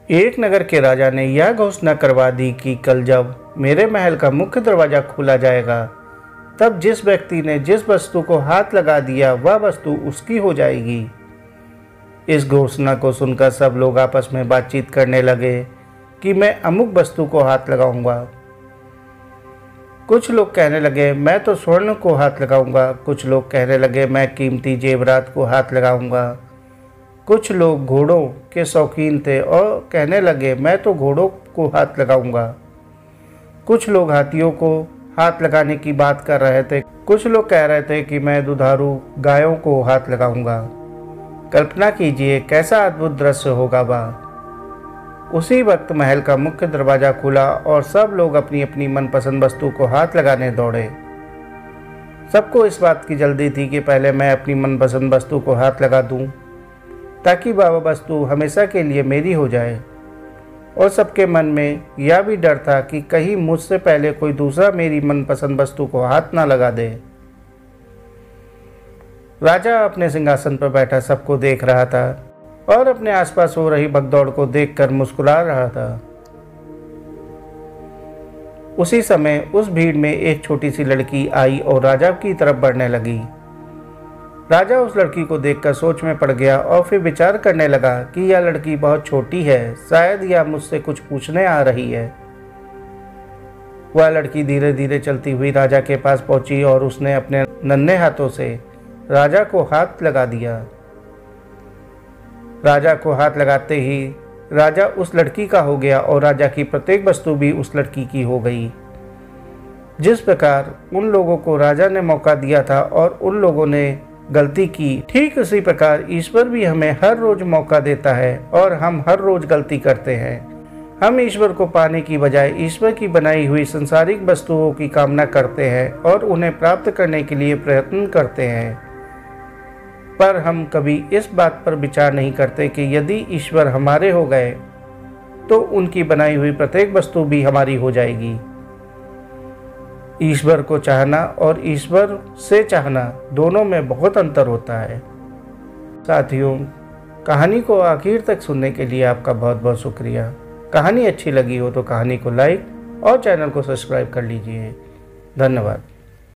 एक नगर के राजा ने यह घोषणा करवा दी कि कल जब मेरे महल का मुख्य दरवाज़ा खोला जाएगा, तब जिस व्यक्ति ने जिस वस्तु को हाथ लगा दिया वह वस्तु उसकी हो जाएगी। इस घोषणा को सुनकर सब लोग आपस में बातचीत करने लगे कि मैं अमुक वस्तु को हाथ लगाऊंगा। कुछ लोग कहने लगे मैं तो स्वर्ण को हाथ लगाऊंगा, कुछ लोग कहने लगे मैं कीमती जेवरात को हाथ लगाऊंगा। कुछ लोग घोड़ों के शौकीन थे और कहने लगे मैं तो घोड़ों को हाथ लगाऊंगा। कुछ लोग हाथियों को हाथ लगाने की बात कर रहे थे। कुछ लोग कह रहे थे कि मैं दुधारू गायों को हाथ लगाऊंगा। कल्पना कीजिए कैसा अद्भुत दृश्य होगा वह। उसी वक्त महल का मुख्य दरवाज़ा खुला और सब लोग अपनी अपनी मनपसंद वस्तु को हाथ लगाने दौड़े। सबको इस बात की जल्दी थी कि पहले मैं अपनी मनपसंद वस्तु को हाथ लगा दूं, ताकि वह वस्तु हमेशा के लिए मेरी हो जाए। और सबके मन में यह भी डर था कि कहीं मुझसे पहले कोई दूसरा मेरी मनपसंद वस्तु को हाथ ना लगा दे। राजा अपने सिंहासन पर बैठा सबको देख रहा था और अपने आसपास हो रही भगदौड़ को देखकर मुस्कुरा रहा था। उसी समय उस भीड़ में एक छोटी सी लड़की आई और राजा की तरफ बढ़ने लगी। राजा उस लड़की को देखकर सोच में पड़ गया और फिर विचार करने लगा कि यह लड़की बहुत छोटी है, शायद यह मुझसे कुछ पूछने आ रही है। वह लड़की धीरे धीरे चलती हुई राजा के पास पहुंची और उसने अपने नन्हे हाथों से राजा को हाथ लगा दिया। राजा को हाथ लगाते ही राजा उस लड़की का हो गया और राजा की प्रत्येक वस्तु भी उस लड़की की हो गई। जिस प्रकार उन लोगों को राजा ने मौका दिया था और उन लोगों ने गलती की, ठीक उसी प्रकार ईश्वर भी हमें हर रोज मौका देता है और हम हर रोज गलती करते हैं। हम ईश्वर को पाने की बजाय ईश्वर की बनाई हुई संसारिक वस्तुओं की कामना करते हैं और उन्हें प्राप्त करने के लिए प्रयत्न करते हैं, पर हम कभी इस बात पर विचार नहीं करते कि यदि ईश्वर हमारे हो गए तो उनकी बनाई हुई प्रत्येक वस्तु भी हमारी हो जाएगी। ईश्वर को चाहना और ईश्वर से चाहना दोनों में बहुत अंतर होता है। साथियों, कहानी को आखिर तक सुनने के लिए आपका बहुत बहुत शुक्रिया। कहानी अच्छी लगी हो तो कहानी को लाइक और चैनल को सब्सक्राइब कर लीजिए। धन्यवाद।